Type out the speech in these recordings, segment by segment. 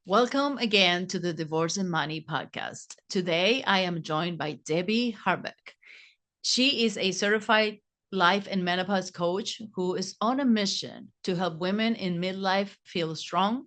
Welcome again to the Divorce and Money podcast. Today, I am joined by Debbie Harbec. She is a certified life and menopause coach who is on a mission to help women in midlife feel strong,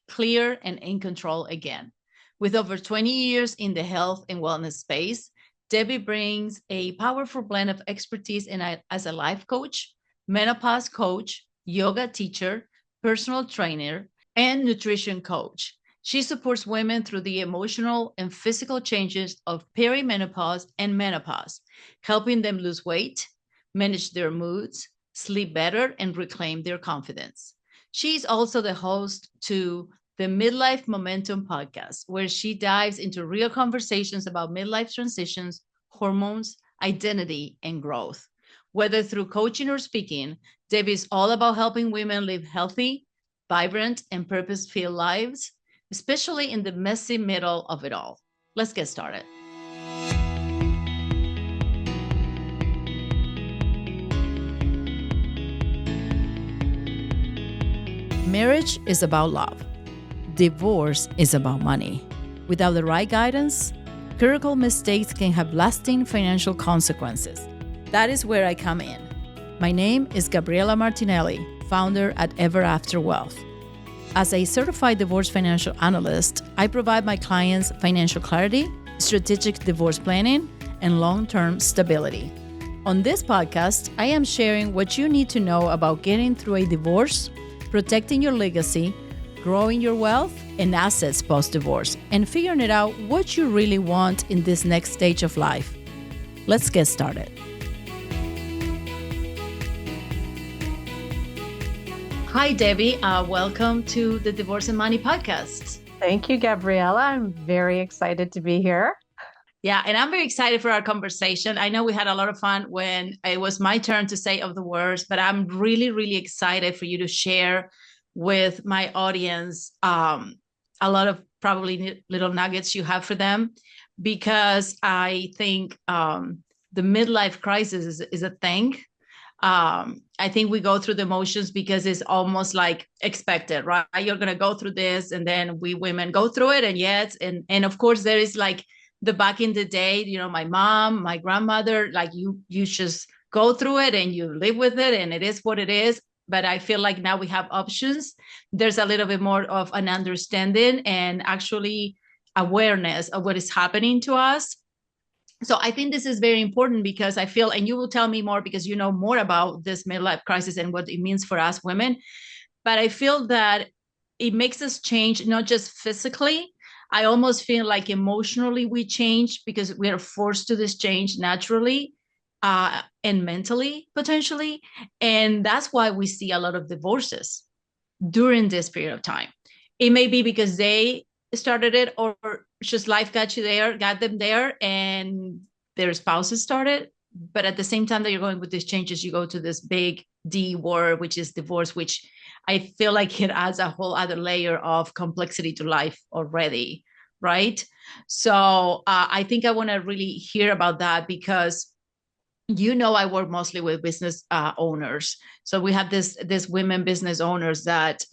clear, and in control again. With over 20 years in the health and wellness space, Debbie brings a powerful blend of expertise as a life coach, menopause coach, yoga teacher, personal trainer, and nutrition coach. She supports women through the emotional and physical changes of perimenopause and menopause, helping them lose weight, manage their moods, sleep better, and reclaim their confidence. She's also the host to the Midlife Momentum podcast, where she dives into real conversations about midlife transitions, hormones, identity, and growth. Whether through coaching or speaking, Debbie is all about helping women live healthy, vibrant, and purpose filled lives, especially in the messy middle of it all. Let's get started. Marriage is about love. Divorce is about money. Without the right guidance, critical mistakes can have lasting financial consequences. That is where I come in. My name is Gabriela Martinelli, founder at Ever After Wealth. As a certified divorce financial analyst, I provide my clients financial clarity, strategic divorce planning, and long-term stability. On this podcast, I am sharing what you need to know about getting through a divorce, protecting your legacy, growing your wealth and assets post-divorce, and figuring it out what you really want in this next stage of life. Let's get started. Hi, Debbie. Welcome to the Divorce and Money podcast. Thank you, Gabriela. I'm very excited to be here. Yeah, and I'm very excited for our conversation. I know we had a lot of fun when it was my turn to say of the words, but I'm really, really excited for you to share with my audience a lot of probably little nuggets you have for them, because I think the midlife crisis is a thing. I think we go through the motions because it's almost like expected, right? You're going to go through this, and then we women go through it. And yet, and of course, there is like the back in the day, my mom, my grandmother, like you just go through it and you live with it, and it is what it is. But I feel like now we have options. There's a little bit more of an understanding and actually awareness of what is happening to us. So I think this is very important because I feel, and you will tell me more because you know more about this midlife crisis and what it means for us women, but I feel that it makes us change, not just physically. I almost feel like emotionally we change because we are forced to this change naturally, and mentally potentially. And that's why we see a lot of divorces during this period of time. It may be because they started it, or just life got them there, and their spouses started. But at the same time that you're going with these changes, you go to this big D word, which is divorce, which I feel like it adds a whole other layer of complexity to life already, right? So I think I want to really hear about that because I work mostly with business owners. So we have this women business owners that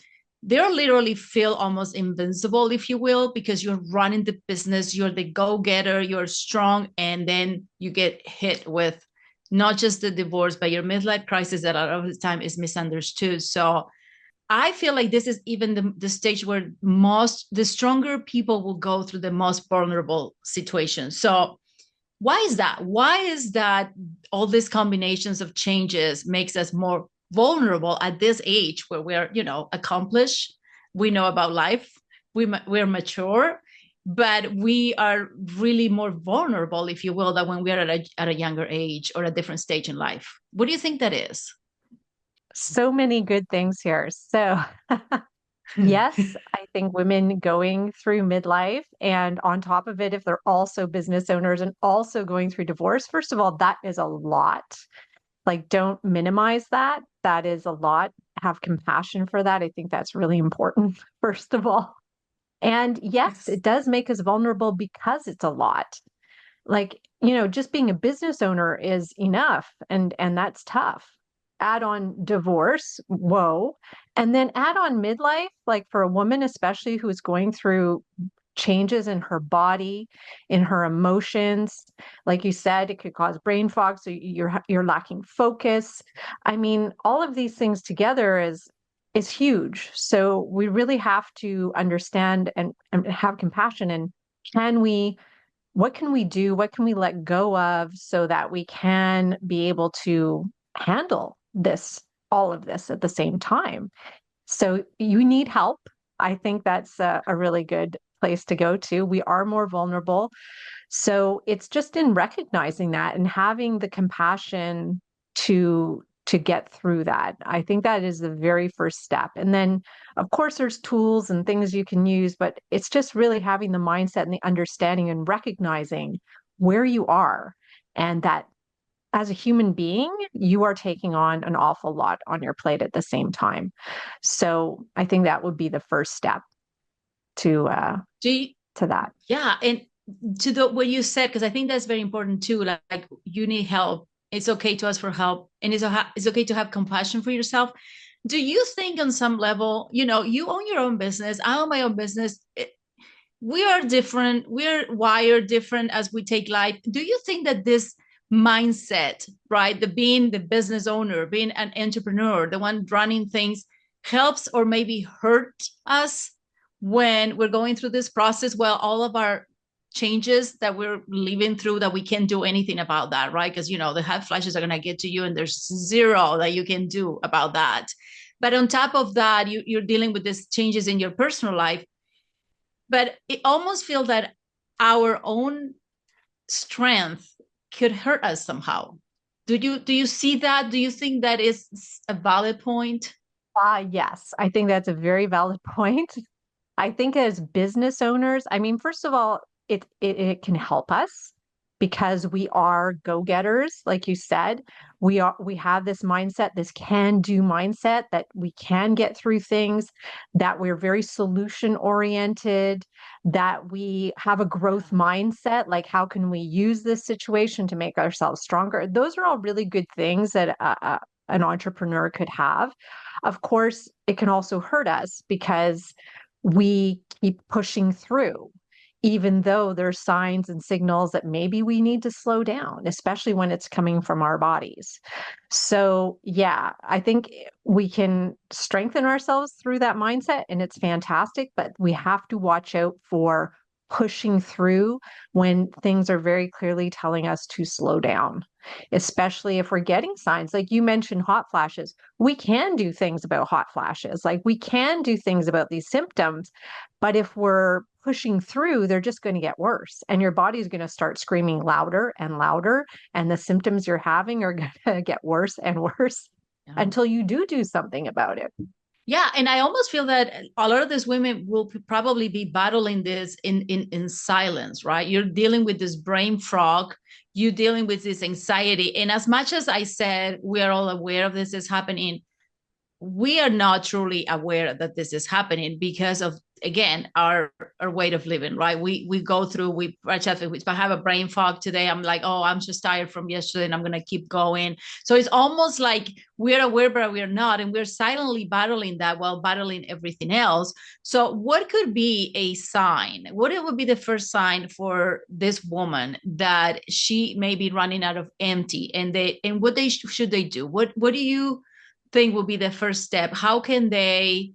they're literally feel almost invincible, if you will, because you're running the business, you're the go-getter, you're strong, and then you get hit with not just the divorce, but your midlife crisis that a lot of the time is misunderstood. So I feel like this is even the stage where the stronger people will go through the most vulnerable situations. So why is that? Why is that all these combinations of changes makes us more vulnerable at this age where we're, accomplished, we know about life, we're mature, but we are really more vulnerable, if you will, than when we are at a younger age or a different stage in life. What do you think that is? So many good things here. So, yes, I think women going through midlife, and on top of it, if they're also business owners and also going through divorce, first of all, that is a lot. Like, don't minimize that. That is a lot. Have compassion for that. I think that's really important, first of all. And yes, it does make us vulnerable because it's a lot. Like, just being a business owner is enough, and that's tough. Add on divorce, whoa. And then add on midlife, like for a woman, especially who is going through changes in her body, in her emotions. Like you said, it could cause brain fog, so you're lacking focus. I mean, all of these things together is huge. So we really have to understand and have compassion. And can we, what can we do? What can we let go of so that we can be able to handle this, all of this at the same time? So you need help. I think that's a really good place to go to. We are more vulnerable. So it's just in recognizing that and having the compassion to get through that. I think that is the very first step. And then of course there's tools and things you can use, but it's just really having the mindset and the understanding and recognizing where you are, and that as a human being, you are taking on an awful lot on your plate at the same time. So I think that would be the first step to you, to that. yeah, and to the what you said, because I think that's very important too. Like you need help. It's okay to ask for help, and it's okay to have compassion for yourself. Do you think on some level, you own your own business, I own my own business, we are different, we're wired different as we take life. Do you think that this mindset, right, the being the business owner, being an entrepreneur, the one running things, helps or maybe hurt us when we're going through this process? Well, all of our changes that we're living through, that we can't do anything about that, right? Because the hot flashes are going to get to you, and there's zero that you can do about that. But on top of that, you're dealing with these changes in your personal life. But it almost feels that our own strength could hurt us somehow. Do you see that? Do you think that is a valid point? Yes, I think that's a very valid point. I think as business owners, I mean, first of all, it can help us because we are go-getters, like you said. We have this mindset, this can-do mindset, that we can get through things, that we're very solution oriented, that we have a growth mindset, like how can we use this situation to make ourselves stronger? Those are all really good things that an entrepreneur could have. Of course, it can also hurt us because we keep pushing through, even though there's signs and signals that maybe we need to slow down, especially when it's coming from our bodies. So, yeah, I think we can strengthen ourselves through that mindset, and it's fantastic, but we have to watch out for pushing through when things are very clearly telling us to slow down, especially if we're getting signs like you mentioned, hot flashes. We can do things about hot flashes, like we can do things about these symptoms, but if we're pushing through, they're just going to get worse, and your body's going to start screaming louder and louder, and the symptoms you're having are going to get worse and worse until you do something about it. Yeah, and I almost feel that a lot of these women will probably be battling this in silence, right? You're dealing with this brain fog, you're dealing with this anxiety, and as much as I said we are all aware of this is happening, we are not truly aware that this is happening because of, again, our way of living, right? We go through, if I have a brain fog today, I'm like, oh, I'm just tired from yesterday and I'm going to keep going. So it's almost like we're aware but we're not, and we're silently battling that while battling everything else. So what could be a sign, what it would be the first sign for this woman that she may be running out of empty, and what should they do? What do you think will be the first step? How can they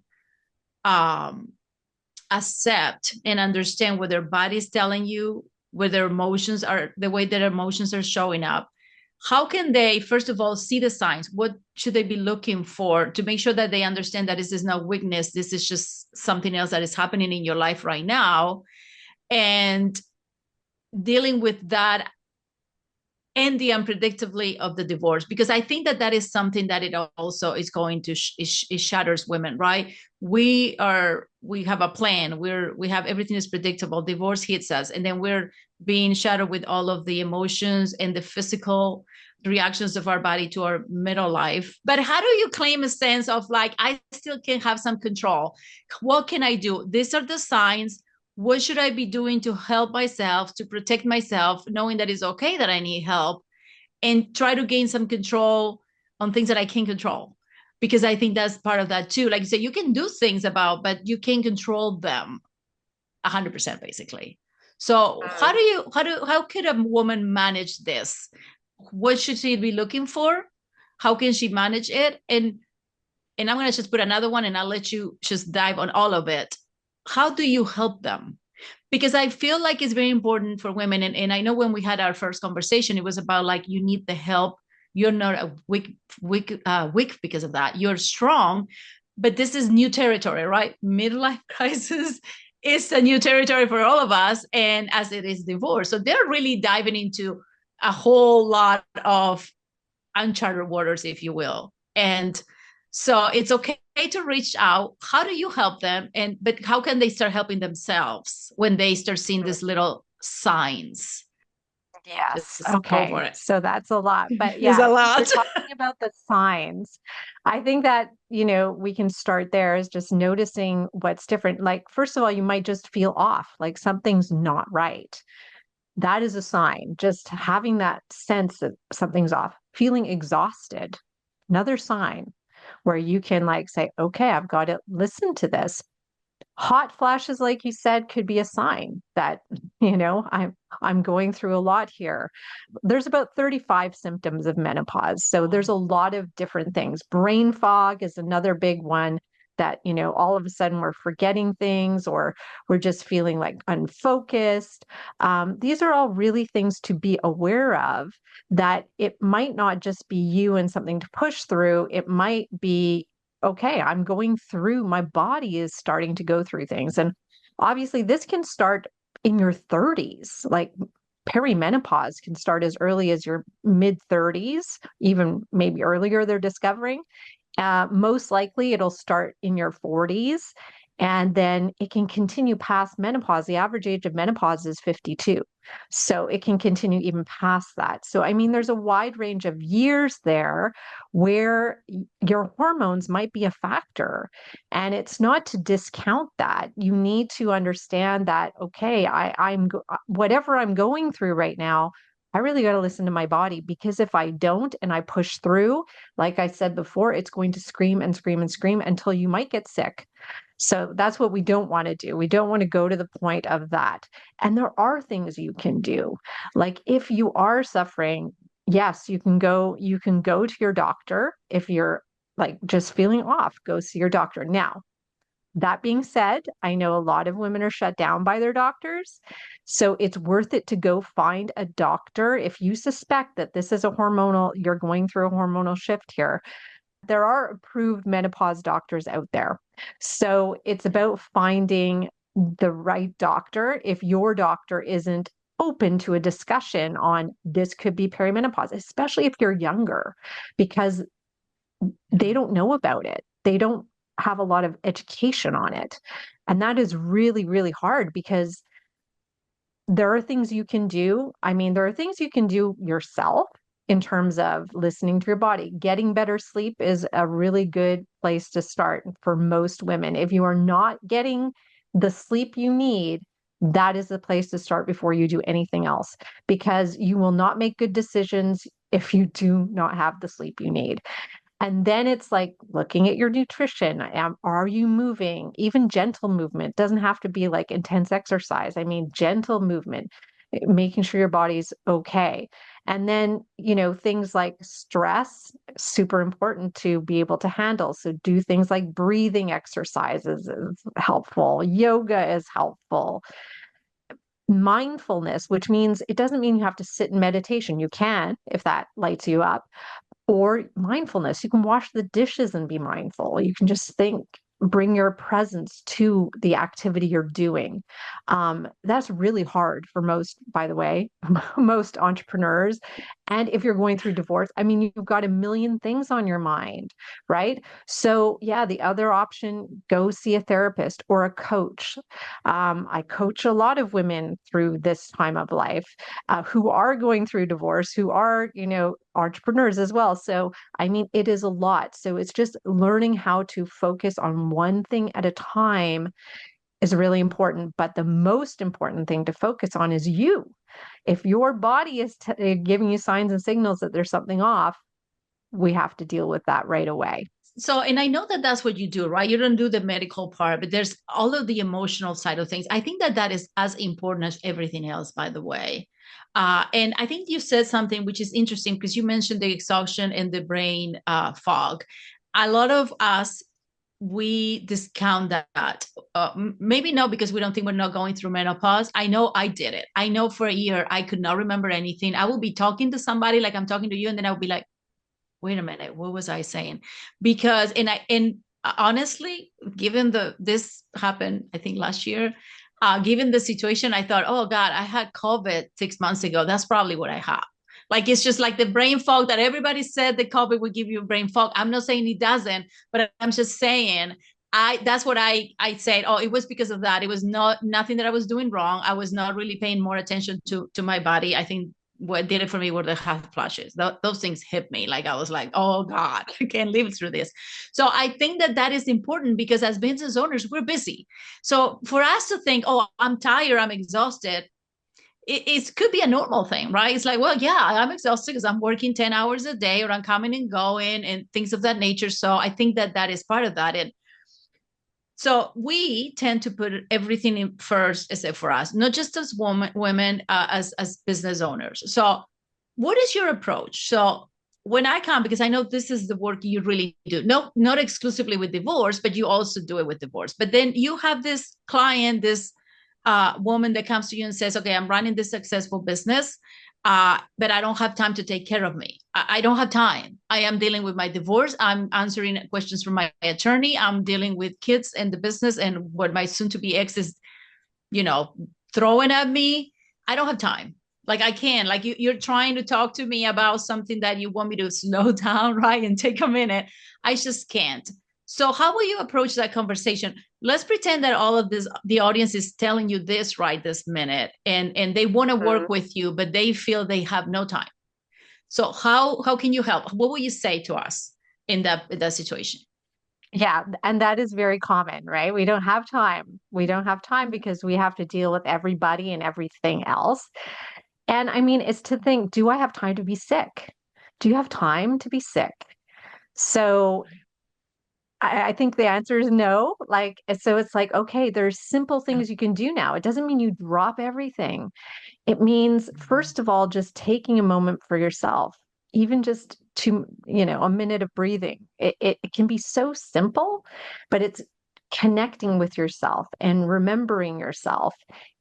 accept and understand what their body's telling you, what their emotions are, the way that emotions are showing up? How can they, first of all, see the signs? What should they be looking for to make sure that they understand that this is not weakness, this is just something else that is happening in your life right now, and dealing with that and the unpredictability of the divorce? Because I think that is something that it also is going to it shatters women, right? We have a plan, we have everything is predictable, divorce hits us, and then we're being shattered with all of the emotions and the physical reactions of our body to our middle life. But how do you claim a sense of like, I still can have some control? What can I do? These are the signs. What should I be doing to help myself, to protect myself, knowing that it's okay that I need help, and try to gain some control on things that I can control? because I think that's part of that too. Like you say, you can do things about, but you can't control them 100% basically. So how could a woman manage this? What should she be looking for? How can she manage it? And I'm going to just put another one and I'll let you just dive on all of it. How do you help them? Because I feel like it's very important for women. And I know when we had our first conversation, it was about like, you need the help. You're not a weak because of that. You're strong, but this is new territory, right? Midlife crisis is a new territory for all of us. And as it is divorce. So they're really diving into a whole lot of uncharted waters, if you will. And so it's okay to reach out. How do you help them? But how can they start helping themselves when they start seeing these little signs? Yes. Just go for Okay. it. So that's a lot. But It's a yeah, if we're lot. talking about the signs, I think that, we can start there is just noticing what's different. Like, first of all, you might just feel off, like something's not right. That is a sign. Just having that sense that something's off, feeling exhausted, another sign where you can like say, okay, I've got to listen to this. Hot flashes, like you said, could be a sign that, I'm going through a lot here. There's about 35 symptoms of menopause. So there's a lot of different things. Brain fog is another big one that, all of a sudden we're forgetting things or we're just feeling like unfocused. These are all really things to be aware of, that it might not just be you and something to push through. It might be, okay, I'm going through, my body is starting to go through things. And obviously, this can start in your 30s. Like perimenopause can start as early as your mid 30s, even maybe earlier, they're discovering. Most likely, it'll start in your 40s. And then it can continue past menopause. The average age of menopause is 52. So it can continue even past that. So, I mean, there's a wide range of years there where your hormones might be a factor. And it's not to discount that. You need to understand that, okay, whatever I'm going through right now, I really got to listen to my body, because if I don't and I push through, like I said before, it's going to scream and scream and scream until you might get sick. So that's what we don't want to do. We don't want to go to the point of that. And there are things you can do. Like if you are suffering, yes, you can go to your doctor. If you're like just feeling off, go see your doctor. Now, that being said, I know a lot of women are shut down by their doctors. So it's worth it to go find a doctor if you suspect that this is you're going through a hormonal shift here. There are approved menopause doctors out there. So it's about finding the right doctor. If your doctor isn't open to a discussion on this could be perimenopause, especially if you're younger, because they don't know about it. They don't have a lot of education on it. And that is really, really hard, because there are things you can do. I mean, there are things you can do yourself in terms of listening to your body. Getting better sleep is a really good place to start for most women. If you are not getting the sleep you need, that is the place to start before you do anything else, because you will not make good decisions if you do not have the sleep you need. And then it's like looking at your nutrition. Are you moving? Even gentle movement doesn't have to be like intense exercise. I mean, gentle movement, making sure your body's okay. And then, things like stress, super important to be able to handle. So do things like breathing exercises is helpful. Yoga is helpful. Mindfulness, which means it doesn't mean you have to sit in meditation. You can, if that lights you up, or mindfulness. You can wash the dishes and be mindful. You can just think, bring your presence to the activity you're doing. That's really hard for most, by the way, most entrepreneurs. And if you're going through divorce, I mean, you've got a million things on your mind, right? So, yeah, the other option, go see a therapist or a coach. I coach a lot of women through this time of life who are going through divorce, who are, entrepreneurs as well. So, I mean, it is a lot. So it's just learning how to focus on one thing at a time is really important. But the most important thing to focus on is you. If your body is giving you signs and signals that there's something off, we have to deal with that right away. So, and I know that that's what you do, right? You don't do the medical part, but there's all of the emotional side of things. I think that that is as important as everything else, by the way. And I think you said something which is interesting because you mentioned the exhaustion and the brain fog. A lot of us, we discount that. Maybe not because we don't think we're not going through menopause. I know I did it. I know for a year I could not remember anything. I will be talking to somebody like I'm talking to you, and then I would be like, wait a minute, what was I saying? Because and honestly, given the this happened, I think last year, given the situation, I thought, oh God, I had COVID 6 months ago. That's probably what I have. Like it's just like the brain fog that everybody said the COVID would give you a brain fog. I'm not saying it doesn't, but I'm just saying I that's what I said. Oh, it was because of that. It was not nothing that I was doing wrong. I was not really paying more attention to my body. I think what did it for me were the hot flashes. Those things hit me. Like I was like, oh God, I can't live through this. So I think that that is important because as business owners, we're busy. So for us to think, oh, I'm tired, I'm exhausted, it could be a normal thing, right? It's like, well, yeah, I'm exhausted because I'm working 10 hours a day or I'm coming and going and things of that nature. So I think that that is part of that. And so we tend to put everything in first, except for us, not just as women, as business owners. So, what is your approach? So, when I come, because I know this is the work you really do, no, not exclusively with divorce, but you also do it with divorce. But then you have this client, this woman that comes to you and says, "Okay, I'm running this successful business." But I don't have time to take care of me. I don't have time. I am dealing with my divorce. I'm answering questions from my attorney. I'm dealing with kids and the business and what my soon to be ex is, you know, throwing at me. I don't have time. Like I can, like you're trying to talk to me about something that you want me to slow down, right? And take a minute. I just can't. So how will you approach that conversation? Let's pretend that all of this, the audience is telling you this right this minute, and they want to work with you, but they feel they have no time. So how can you help? What will you say to us in that situation? Yeah, and that is very common, right? We don't have time. We don't have time because we have to deal with everybody and everything else. And I mean, it's to think, do I have time to be sick? Do you have time to be sick? So I think the answer is no. Like, so it's like, okay, there's simple things you can do now. It doesn't mean you drop everything. It means, first of all, just taking a moment for yourself, even just a minute of breathing. It can be so simple, but it's connecting with yourself and remembering yourself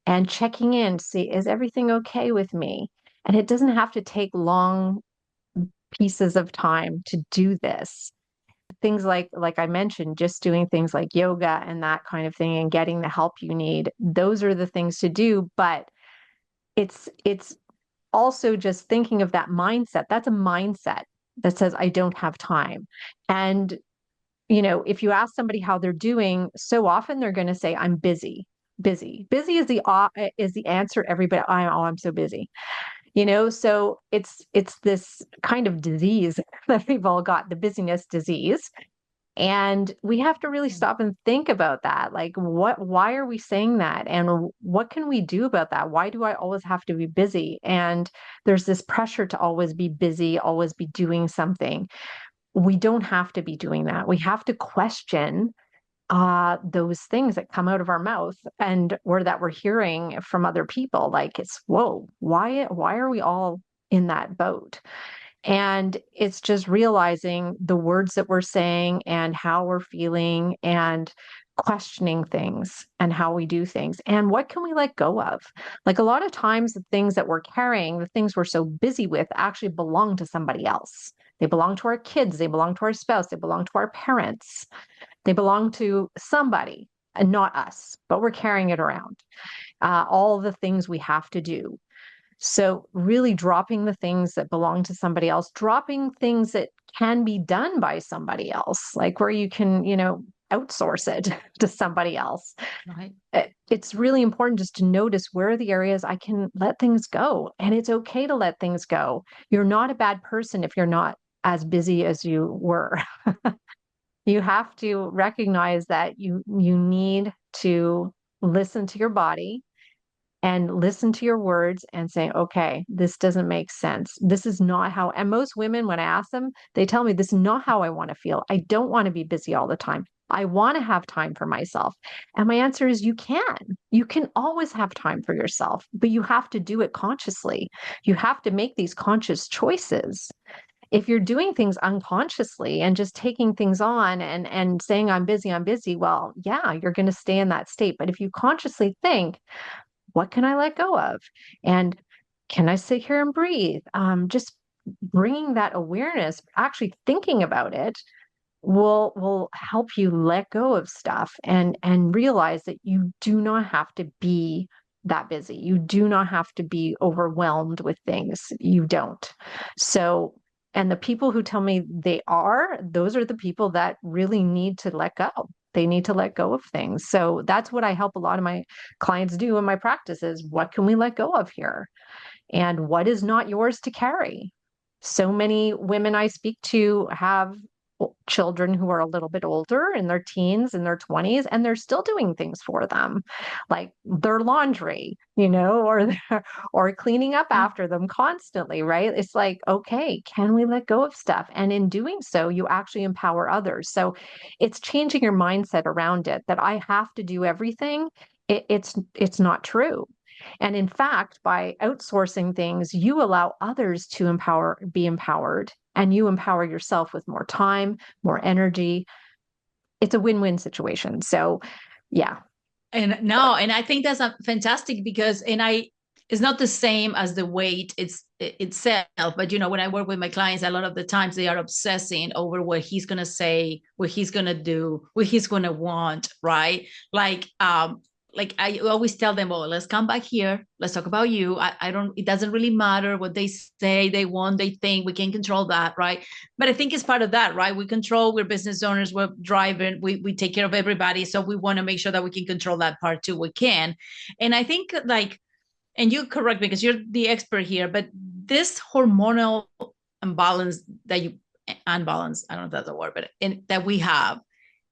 and checking in to see, is everything okay with me? And it doesn't have to take long pieces of time to do this. Things like I mentioned, just doing things like yoga and that kind of thing and getting the help you need, those are the things to do. But it's also just thinking of that mindset. That's a mindset that says, I don't have time. And, if you ask somebody how they're doing, so often they're going to say, I'm busy. Busy is the answer. Everybody, I'm so busy. So it's this kind of disease that we've all got, the busyness disease. And we have to really stop and think about that. Like, why are we saying that? And what can we do about that? Why do I always have to be busy? And there's this pressure to always be busy, always be doing something. We don't have to be doing that. We have to question those things that come out of our mouth and or that we're hearing from other people. Like, it's, whoa, why are we all in that boat? And it's just realizing the words that we're saying and how we're feeling and questioning things and how we do things and what can we let go of. Like, a lot of times the things that we're carrying, the things we're so busy with, actually belong to somebody else. They belong to our kids, they belong to our spouse, they belong to our parents, they belong to somebody and not us, but we're carrying it around. All the things we have to do. So really dropping the things that belong to somebody else, dropping things that can be done by somebody else, like where you can, outsource it to somebody else. Right. It's really important just to notice where are the areas I can let things go. And it's okay to let things go. You're not a bad person if you're not as busy as you were. You have to recognize that you need to listen to your body and listen to your words and say, okay, this doesn't make sense. This is not how, and most women, when I ask them, they tell me this is not how I want to feel. I don't want to be busy all the time. I want to have time for myself. And my answer is you can. You can always have time for yourself, but you have to do it consciously. You have to make these conscious choices. If you're doing things unconsciously and just taking things on and saying I'm busy, well, yeah, you're going to stay in that state. But if you consciously think, what can I let go of? And can I sit here and breathe? Just bringing that awareness, actually thinking about it, will help you let go of stuff and realize that you do not have to be that busy. You do not have to be overwhelmed with things. You don't. So, and the people who tell me they are, those are the people that really need to let go. They need to let go of things. So that's what I help a lot of my clients do in my practice is what can we let go of here? And what is not yours to carry? So many women I speak to have children who are a little bit older in their teens and their 20s, and they're still doing things for them, like their laundry, or cleaning up after them constantly, right? It's like, okay, can we let go of stuff? And in doing so, you actually empower others. So it's changing your mindset around it that I have to do everything. It's not true. And in fact, by outsourcing things, you allow others to be empowered, and you empower yourself with more time, more energy. It's a win-win situation. So, yeah. And no, and I think that's a fantastic because, it's not the same as the weight itself, but when I work with my clients, a lot of the times they are obsessing over what he's going to say, what he's going to do, what he's going to want, right? Like I always tell them, well, let's come back here. Let's talk about you. I don't, it doesn't really matter what they say, they want, they think, we can control that, right? But I think it's part of that, right? We're business owners, we're driving, we take care of everybody. So we want to make sure that we can control that part too. We can. And I think and you correct me because you're the expert here, but this hormonal imbalance unbalance, I don't know if that's a word, but that we have,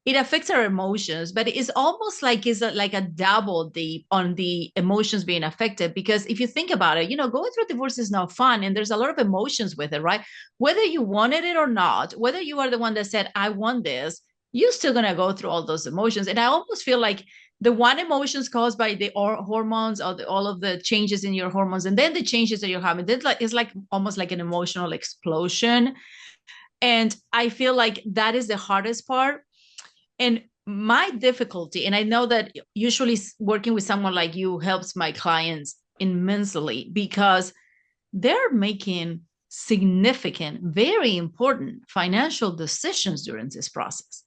it affects our emotions, but it's almost like like a double deep on the emotions being affected. Because if you think about it, going through divorce is not fun, and there's a lot of emotions with it, right? Whether you wanted it or not, whether you are the one that said, I want this, you're still going to go through all those emotions. And I almost feel like the one emotions caused by the hormones or all of the changes in your hormones, and then the changes that you're having, it's like almost like an emotional explosion. And I feel like that is the hardest part. And my difficulty, and I know that usually working with someone like you helps my clients immensely because they're making significant, very important financial decisions during this process.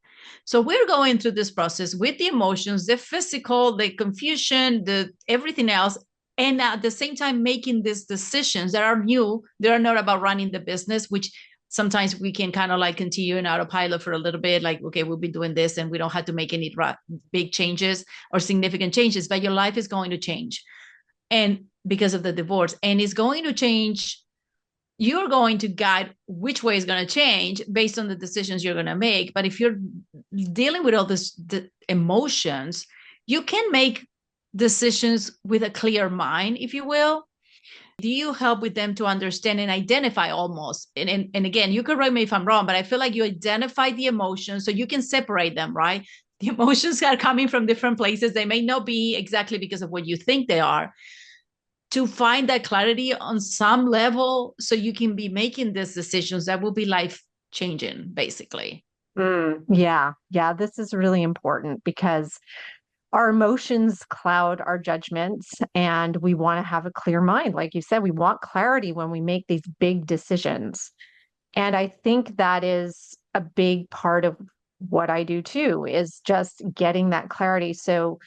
So we're going through this process with the emotions, the physical, the confusion, the everything else. And at the same time, making these decisions that are new. They're not about running the business, which sometimes we can kind of like continue in autopilot for a little bit, like, okay, we'll be doing this and we don't have to make any big changes or significant changes, but your life is going to change. And because of the divorce, and it's going to change, you're going to guide which way is going to change based on the decisions you're going to make. But if you're dealing with all the emotions, you can make decisions with a clear mind, if you will. Do you help with them to understand and identify almost? And again, you correct me if I'm wrong, but I feel like you identify the emotions so you can separate them, right? The emotions are coming from different places. They may not be exactly because of what you think they are. To find that clarity on some level so you can be making these decisions that will be life changing, basically. Yeah. Yeah. This is really important because our emotions cloud our judgments, and we want to have a clear mind. Like you said, we want clarity when we make these big decisions. And I think that is a big part of what I do too, is just getting that clarity. So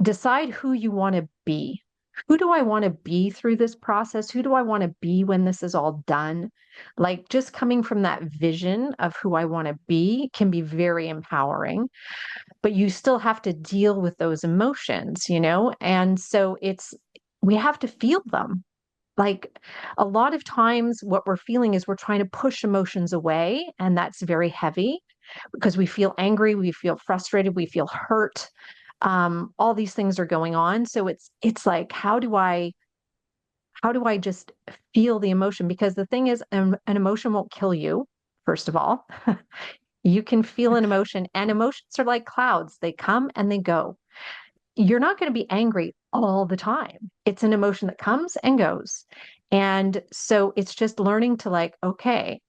decide who you want to be. Who do I want to be through this process? Who do I want to be when this is all done? Like just coming from that vision of who I want to be can be very empowering, but you still have to deal with those emotions. And so we have to feel them. Like a lot of times, what we're feeling is we're trying to push emotions away, and that's very heavy because we feel angry, we feel frustrated, we feel hurt. All these things are going on. So it's like, how do I just feel the emotion? Because the thing is, an emotion won't kill you, first of all. You can feel an emotion, and emotions are like clouds. They come and they go. You're not going to be angry all the time. It's an emotion that comes and goes. And so it's just learning to like, okay,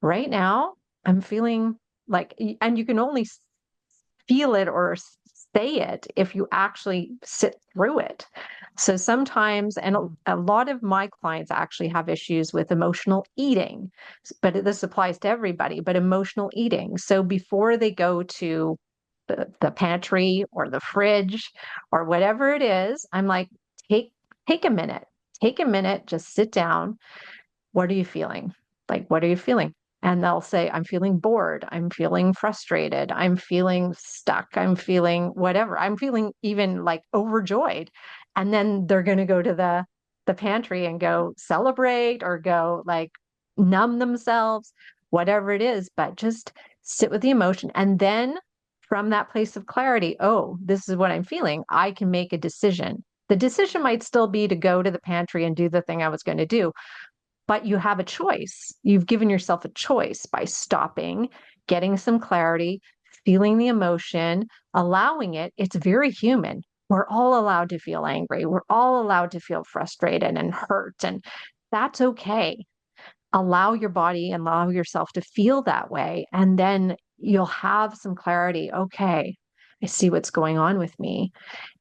right now I'm feeling like, and you can only feel it or say it if you actually sit through it. So sometimes, and a lot of my clients actually have issues with emotional eating, but this applies to everybody, but emotional eating. So before they go to the pantry or the fridge or whatever it is, I'm like, take take a minute, just sit down. What are you feeling? Like, what are you feeling? And they'll say, I'm feeling bored. I'm feeling frustrated. I'm feeling stuck. I'm feeling whatever. I'm feeling even like overjoyed. And then they're going to go to the pantry and go celebrate or go like numb themselves, whatever it is, but just sit with the emotion. And then from that place of clarity, oh, this is what I'm feeling, I can make a decision. The decision might still be to go to the pantry and do the thing I was going to do, but you have a choice. You've given yourself a choice by stopping, getting some clarity, feeling the emotion, allowing it. It's very human. We're all allowed to feel angry. We're all allowed to feel frustrated and hurt. And that's okay. Allow your body and allow yourself to feel that way. And then you'll have some clarity. Okay, I see what's going on with me.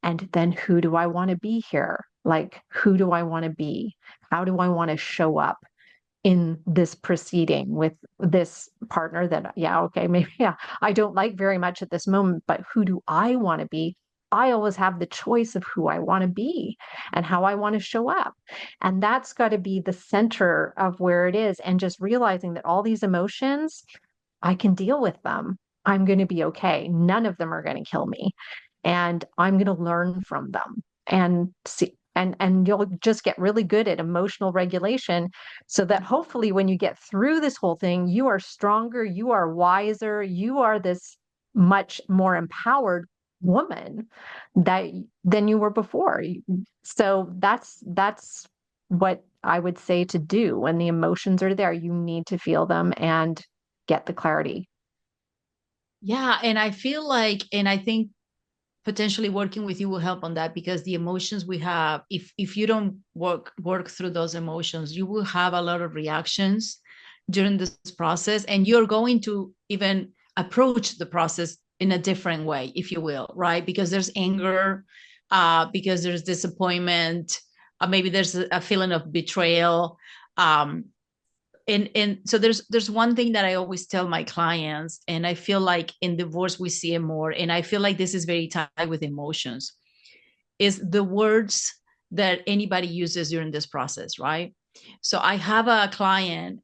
And then who do I want to be here? Like, who do I want to be? How do I want to show up in this proceeding with this partner that, yeah, okay, maybe, yeah, I don't like very much at this moment, but who do I want to be? I always have the choice of who I want to be and how I want to show up. And that's got to be the center of where it is. And just realizing that all these emotions, I can deal with them. I'm going to be okay. None of them are going to kill me. And I'm going to learn from them and see. And you'll just get really good at emotional regulation so that hopefully when you get through this whole thing, you are stronger, you are wiser, you are this much more empowered woman that than you were before. So that's what I would say to do when the emotions are there. You need to feel them and get the clarity. Yeah, and I feel like, and I think potentially working with you will help on that, because the emotions we have, if you don't work through those emotions, you will have a lot of reactions during this process, and you're going to even approach the process in a different way, if you will, right? Because there's anger, because there's disappointment, maybe there's a feeling of betrayal. And so there's one thing that I always tell my clients, and I feel like in divorce we see it more, and I feel like this is very tied with emotions, is the words that anybody uses during this process, right? So I have a client,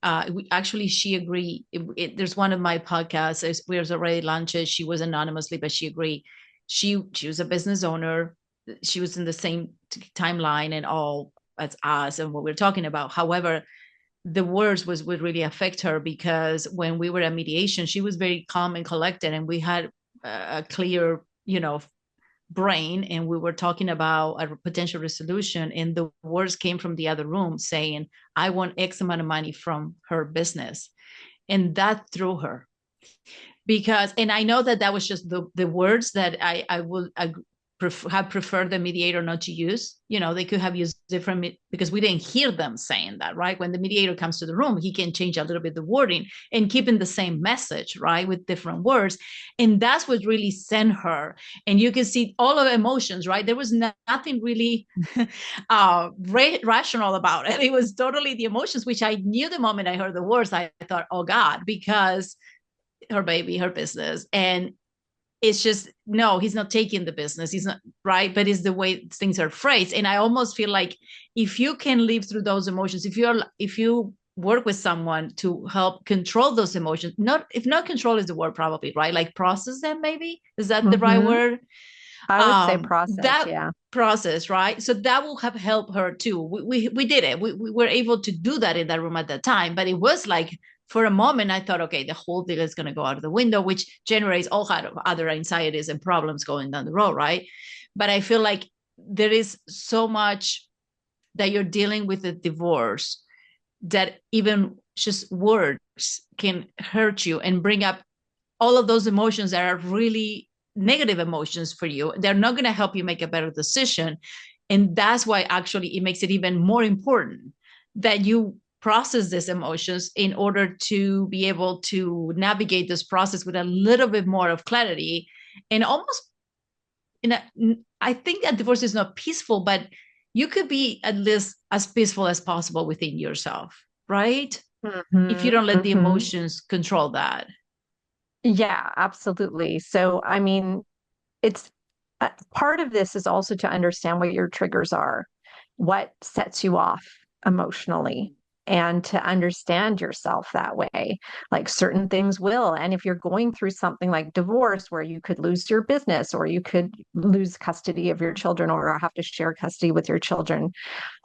actually she agreed, there's one of my podcasts, we was already launched, she was anonymously, but she agreed. She was a business owner, she was in the same timeline and all as us and what we're talking about. However, the words would really affect her, because when we were at mediation, she was very calm and collected, and we had a clear, brain, and we were talking about a potential resolution, and the words came from the other room saying, I want X amount of money from her business. And that threw her, because, and I know that that was just the words that I would have preferred the mediator not to use. They could have used different, because we didn't hear them saying that, right? When the mediator comes to the room, he can change a little bit the wording and keeping the same message, right, with different words. And that's what really sent her. And you can see all of the emotions, right? There was nothing really rational about it. It was totally the emotions, which I knew the moment I heard the words. I thought, oh God, because her baby, her business. And it's just, no, he's not taking the business, he's not, right? But it's the way things are phrased. And I almost feel like if you can live through those emotions, if you work with someone to help control those emotions, not, if not control is the word probably, right? Like process them, maybe, is that the right Mm-hmm. word? I would say process, That yeah. process, right? So that will have helped her too. We did it, we were able to do that in that room at that time, but it was like for a moment, I thought, okay, the whole deal is going to go out of the window, which generates all kind of other anxieties and problems going down the road, right? But I feel like there is so much that you're dealing with a divorce that even just words can hurt you and bring up all of those emotions that are really negative emotions for you. They're not going to help you make a better decision. And that's why actually it makes it even more important that you process these emotions in order to be able to navigate this process with a little bit more of clarity and almost in a, I think that divorce is not peaceful, but you could be at least as peaceful as possible within yourself, right? If you Mm-hmm, don't let the mm-hmm. emotions control that. Yeah, absolutely. So, I mean, it's part of this is also to understand what your triggers are, what sets you off emotionally, and to understand yourself that way. Like certain things will. And if you're going through something like divorce, where you could lose your business or you could lose custody of your children or have to share custody with your children,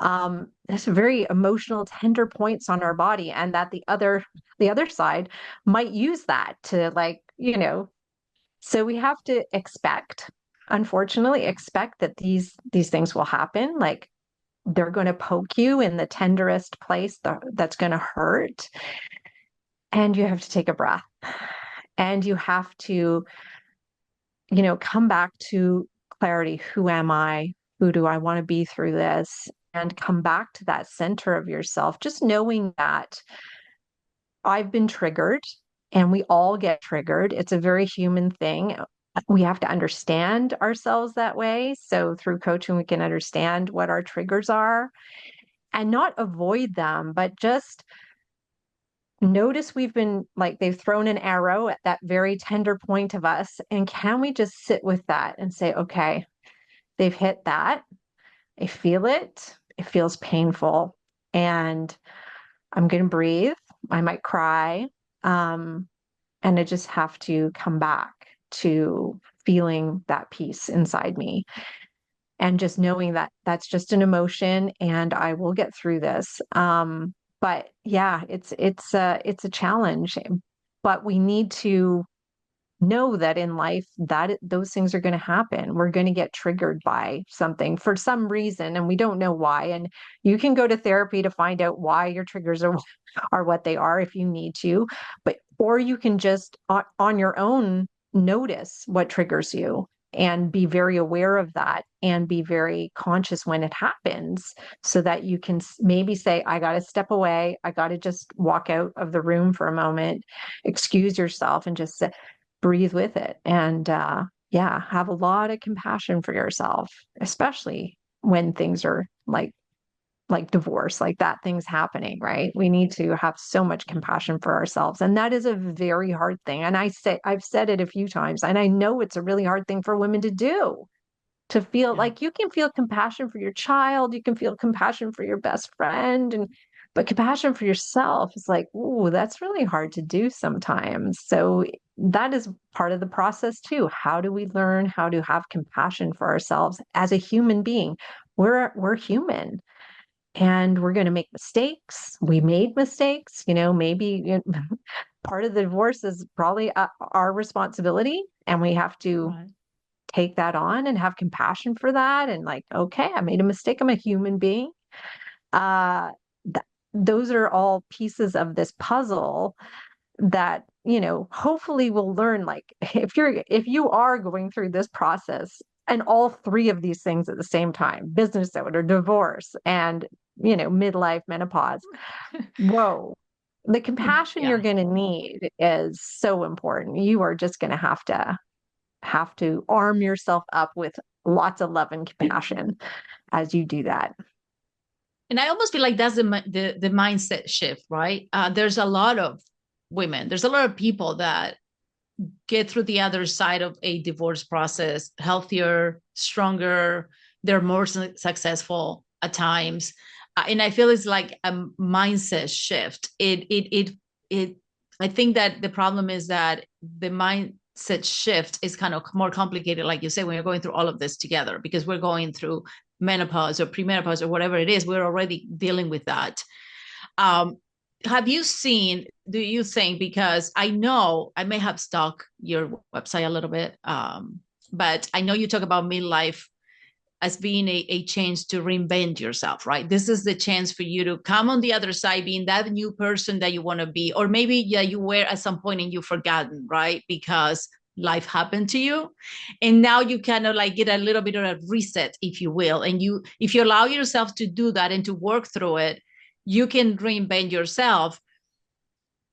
there's very emotional, tender points on our body, and that the other side might use that to like, so we have to unfortunately, expect that these things will happen. Like they're going to poke you in the tenderest place that's going to hurt. And you have to take a breath. And you have to, come back to clarity. Who am I? Who do I want to be through this? And come back to that center of yourself, just knowing that I've been triggered and we all get triggered. It's a very human thing. We have to understand ourselves that way. So through coaching, we can understand what our triggers are and not avoid them, but just notice we've been like they've thrown an arrow at that very tender point of us. And can we just sit with that and say, okay, they've hit that. I feel it. It feels painful. And I'm going to breathe. I might cry. Um, and I just have to come back to feeling that peace inside me and just knowing that that's just an emotion and I will get through this. But yeah, it's a challenge, but we need to know that in life that those things are going to happen. We're going to get triggered by something for some reason and we don't know why. And you can go to therapy to find out why your triggers are what they are if you need to, but or you can just on your own notice what triggers you and be very aware of that and be very conscious when it happens so that you can maybe say, I got to step away. I got to just walk out of the room for a moment, excuse yourself and just breathe with it. And yeah, have a lot of compassion for yourself, especially when things are like divorce, like that thing's happening, right? We need to have so much compassion for ourselves. And that is a very hard thing. And I've said it a few times, and I know it's a really hard thing for women to do, to feel Yeah. like you can feel compassion for your child, you can feel compassion for your best friend, but compassion for yourself is like, ooh, that's really hard to do sometimes. So that is part of the process too. How do we learn how to have compassion for ourselves as a human being? We're human and we're going to make mistakes. We made mistakes, maybe part of the divorce is probably our responsibility and we have to Right. take that on and have compassion for that and like, okay, I made a mistake. I'm a human being. Uh, those are all pieces of this puzzle that, hopefully we'll learn like if you are going through this process and all three of these things at the same time, business owner, divorce, and midlife menopause, whoa, the compassion you're Yeah. going to need is so important. You are just going to have to arm yourself up with lots of love and compassion as you do that. And I almost feel like that's the mindset shift, right? There's a lot of women, there's a lot of people that get through the other side of a divorce process healthier, stronger. They're more successful at times, and I feel it's like a mindset shift. It. I think that the problem is that the mindset shift is kind of more complicated, like you say, when you're going through all of this together, because we're going through menopause or premenopause or whatever it is. We're already dealing with that. Um, have you seen, do you think, because I know I may have stalked your website a little bit, but I know you talk about midlife as being a chance to reinvent yourself, right? This is the chance for you to come on the other side, being that new person that you want to be, or maybe yeah, you were at some point and you've forgotten, right? Because life happened to you. And now you kind of like get a little bit of a reset, if you will. And you, if you allow yourself to do that and to work through it, you can reinvent yourself.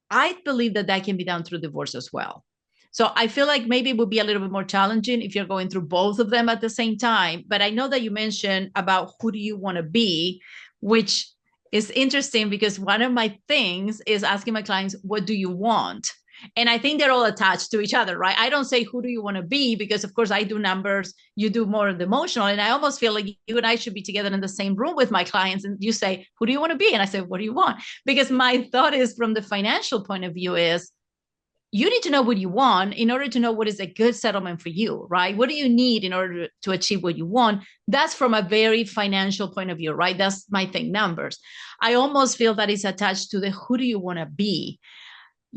I believe that that can be done through divorce as well. So I feel like maybe it would be a little bit more challenging if you're going through both of them at the same time. But I know that you mentioned about who do you want to be, which is interesting because one of my things is asking my clients, what do you want? And I think they're all attached to each other, right? I don't say, who do you want to be? Because, of course, I do numbers, you do more of the emotional. And I almost feel like you and I should be together in the same room with my clients. And you say, who do you want to be? And I say, what do you want? Because my thought is, from the financial point of view, is you need to know what you want in order to know what is a good settlement for you, right? What do you need in order to achieve what you want? That's from a very financial point of view, right? That's my thing, numbers. I almost feel that it's attached to the who do you want to be.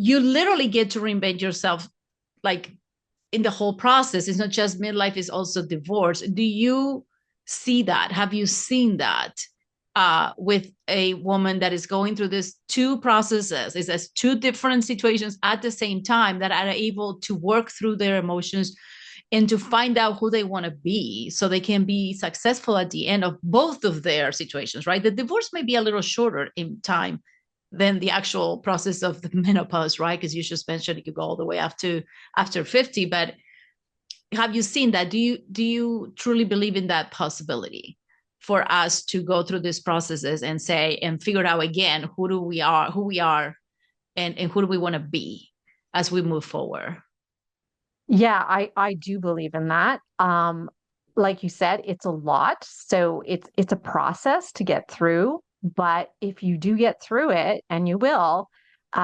You literally get to reinvent yourself, like, in the whole process. It's not just midlife, it's also divorce. Do you see that? Have you seen that with a woman that is going through these two processes? It's as two different situations at the same time that are able to work through their emotions and to find out who they want to be so they can be successful at the end of both of their situations, right? The divorce may be a little shorter in time than the actual process of the menopause, right? Because you just mentioned it could go all the way up to after 50. But have you seen that? Do you truly believe in that possibility for us to go through these processes and say and figure out again who we are, and who do we want to be as we move forward? Yeah, I do believe in that. Like you said, it's a lot, so it's a process to get through. But if you do get through it, and you will,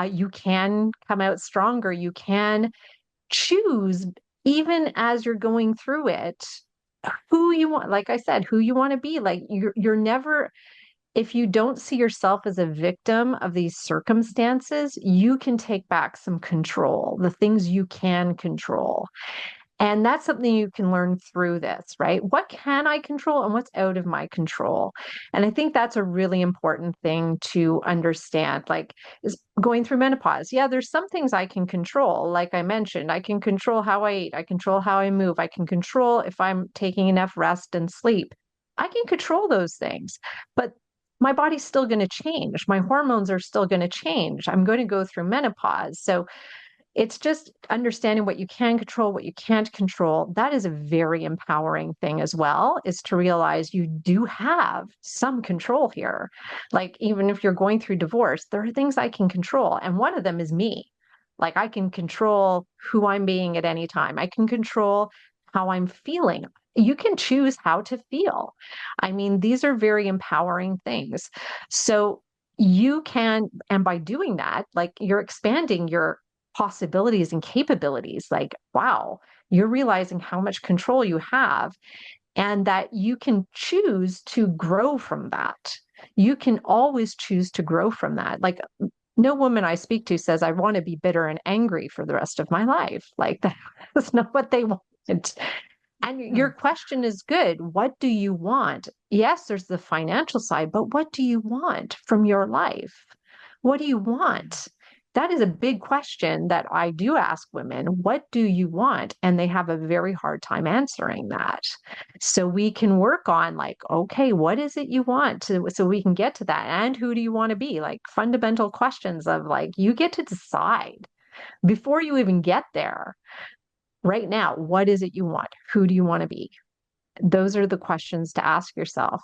you can come out stronger. You can choose, even as you're going through it, who you want. Like I said, who you want to be. Like you're never, if you don't see yourself as a victim of these circumstances, you can take back some control, the things you can control. And that's something you can learn through this, right? What can I control and what's out of my control? And I think that's a really important thing to understand. Like, is going through menopause. Yeah, there's some things I can control. Like I mentioned, I can control how I eat, I control how I move, I can control if I'm taking enough rest and sleep. I can control those things. But my body's still going to change. My hormones are still going to change. I'm going to go through menopause. So it's just understanding what you can control, what you can't control. That is a very empowering thing as well, is to realize you do have some control here. Like, even if you're going through divorce, there are things I can control. And one of them is me. Like, I can control who I'm being at any time, I can control how I'm feeling. You can choose how to feel. I mean, these are very empowering things. So, you can, and by doing that, like, you're expanding your possibilities and capabilities. Like, wow, you're realizing how much control you have, and that you can choose to grow from that. You can always choose to grow from that. Like, no woman I speak to says, I want to be bitter and angry for the rest of my life. Like, that's not what they want. And your question is good. What do you want? Yes, there's the financial side, but what do you want from your life? What do you want? That is a big question that I do ask women. What do you want? And they have a very hard time answering that. So we can work on, like, okay, what is it you want so we can get to that? And who do you want to be? Like, fundamental questions of, like, you get to decide before you even get there. Right now, what is it you want? Who do you want to be? Those are the questions to ask yourself.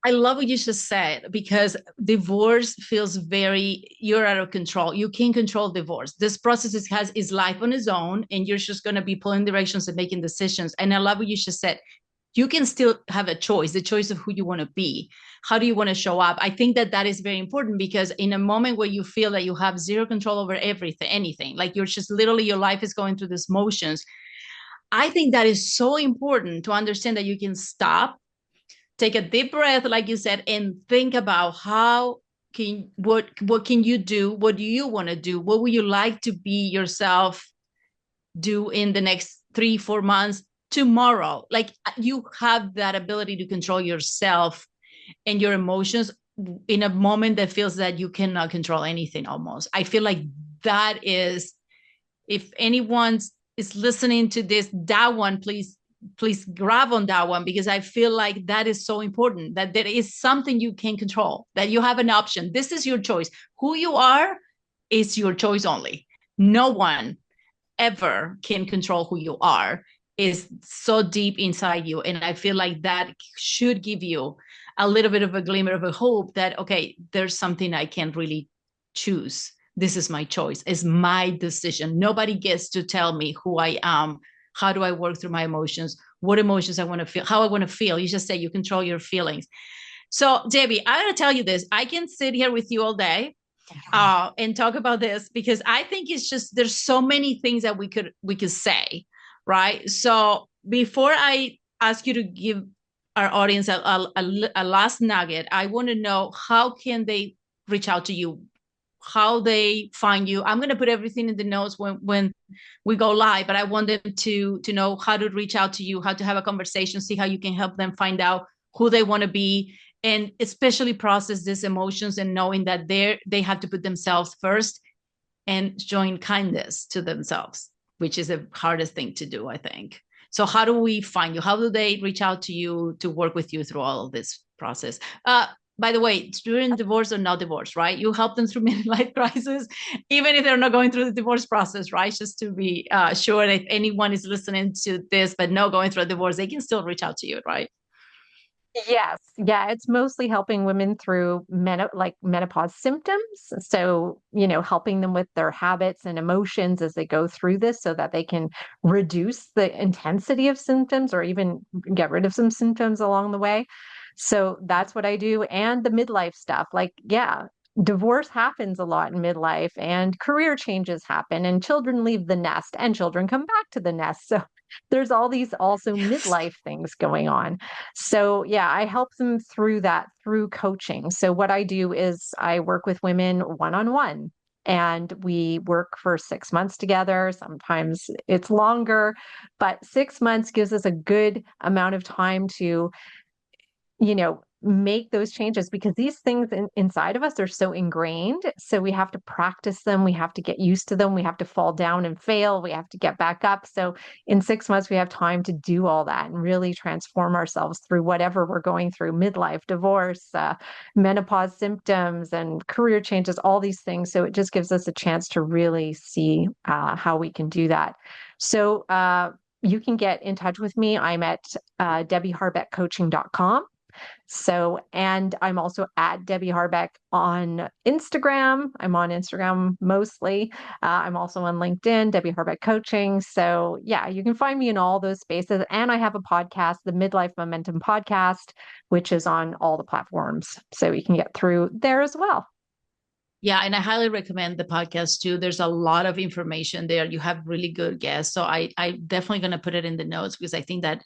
I love what you just said, because divorce feels very, you're out of control. You can't control divorce. This process has is life on its own, and you're just going to be pulling directions and making decisions. And I love what you just said. You can still have a choice, the choice of who you want to be. How do you want to show up? I think that that is very important, because in a moment where you feel that you have zero control over everything, anything, like you're just literally, your life is going through these motions. I think that is so important to understand that you can stop, take a deep breath, like you said, and think about how what can you do? What do you want to do? What would you like to be yourself do in the next 3 4 months, tomorrow? Like, you have that ability to control yourself and your emotions in a moment that feels that you cannot control anything. Almost, I feel like that is, if anyone is listening to this, that one, please grab on that one, because I feel like that is so important, that there is something you can control, that you have an option. This is your choice. Who you are is your choice only. No one ever can control who you are. Is so deep inside you. And I feel like that should give you a little bit of a glimmer of a hope that, okay, there's something I can really choose. This is my choice. It's my decision. Nobody gets to tell me who I am. How do I work through my emotions? What emotions I want to feel, how I want to feel. You just say you control your feelings. So, Debbie, I'm going to tell you this. I can sit here with you all day and talk about this, because I think it's just, there's so many things that we could say, right? So before I ask you to give our audience a last nugget, I want to know, how can they reach out to you? How they find you? I'm going to put everything in the notes when we go live, but I want them to know how to reach out to you, how to have a conversation, see how you can help them find out who they want to be, and especially process these emotions, and knowing that they have to put themselves first and showing kindness to themselves, which is the hardest thing to do, I think. So how do we find you? How do they reach out to you to work with you through all of this process? By the way, during divorce or not divorce, right? You help them through midlife crisis, even if they're not going through the divorce process, right? Just to be sure that if anyone is listening to this but not going through a divorce, they can still reach out to you, right? Yes. Yeah. It's mostly helping women through like menopause symptoms. So, helping them with their habits and emotions as they go through this so that they can reduce the intensity of symptoms or even get rid of some symptoms along the way. So that's what I do. And the midlife stuff. Like, yeah, divorce happens a lot in midlife and career changes happen and children leave the nest and children come back to the nest. So there's all these also Yes. midlife things going on. So, yeah, I help them through that through coaching. So, what I do is I work with women one on one. And we work for 6 months together. Sometimes it's longer, but 6 months gives us a good amount of time to make those changes because these things inside of us are so ingrained. So we have to practice them. We have to get used to them. We have to fall down and fail. We have to get back up. So in 6 months, we have time to do all that and really transform ourselves through whatever we're going through: midlife, divorce, menopause symptoms, and career changes, all these things. So it just gives us a chance to really see how we can do that. So, you can get in touch with me. I'm at debbieharbeckcoaching.com. So, and I'm also at Debbie Harbec on Instagram. I'm on Instagram mostly. I'm also on LinkedIn, Debbie Harbec Coaching. So, yeah, you can find me in all those spaces. And I have a podcast, the Midlife Momentum Podcast, which is on all the platforms. So you can get through there as well. Yeah, and I highly recommend the podcast too. There's a lot of information there. You have really good guests. So I definitely going to put it in the notes, because I think that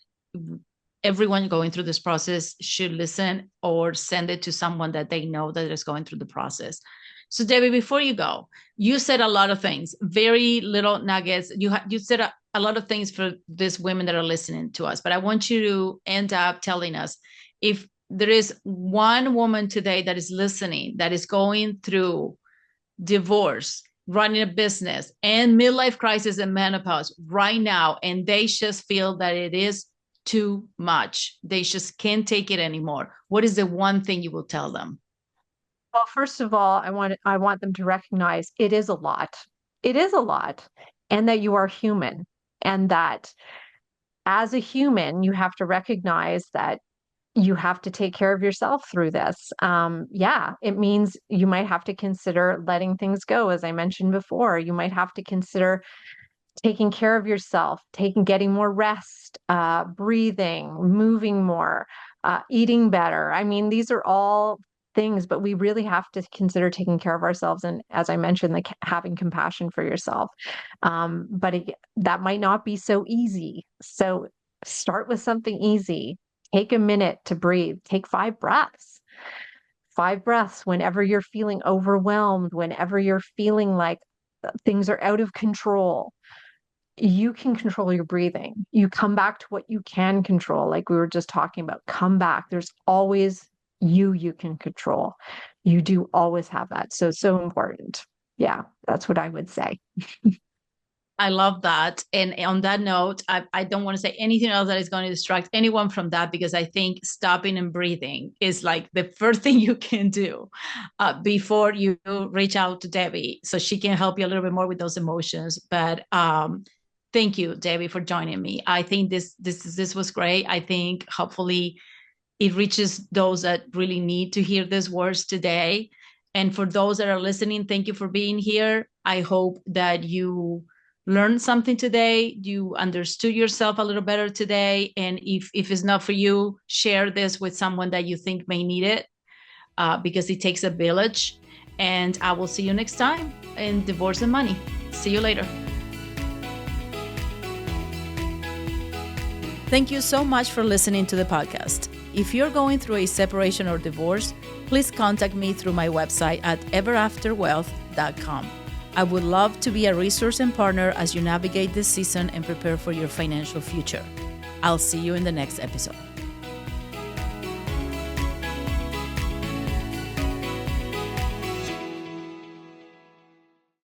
everyone going through this process should listen or send it to someone that they know that is going through the process. So Debbie, before you go, you said a lot of things, very little nuggets. You said a lot of things for these women that are listening to us, but I want you to end up telling us, if there is one woman today that is listening, that is going through divorce, running a business, and midlife crisis and menopause right now, and they just feel that it is too much, they just can't take it anymore, what is the one thing you will tell them? Well, first of all, I want them to recognize it is a lot. It is a lot, and that you are human, and that as a human, you have to recognize that you have to take care of yourself through this. Yeah, it means you might have to consider letting things go, as I mentioned before. You might have to consider taking care of yourself, getting more rest, breathing, moving more, eating better. I mean, these are all things, but we really have to consider taking care of ourselves. And as I mentioned, like having compassion for yourself. That might not be so easy. So start with something easy. Take a minute to breathe. Take 5 breaths. 5 breaths whenever you're feeling overwhelmed, whenever you're feeling like things are out of control. You can control your breathing. You come back to what you can control, like we were just talking about. Come back. There's always you can control. You do always have that. So important. Yeah, that's what I would say. I love that. And on that note, I don't want to say anything else that is going to distract anyone from that, because I think stopping and breathing is like the first thing you can do before you reach out to Debbie so she can help you a little bit more with those emotions. But thank you, Debbie, for joining me. I think this was great. I think hopefully it reaches those that really need to hear these words today. And for those that are listening, thank you for being here. I hope that you learned something today. You understood yourself a little better today. And if it's not for you, share this with someone that you think may need it, because it takes a village. And I will see you next time in Divorce and Money. See you later. Thank you so much for listening to the podcast. If you're going through a separation or divorce, please contact me through my website at everafterwealth.com. I would love to be a resource and partner as you navigate this season and prepare for your financial future. I'll see you in the next episode.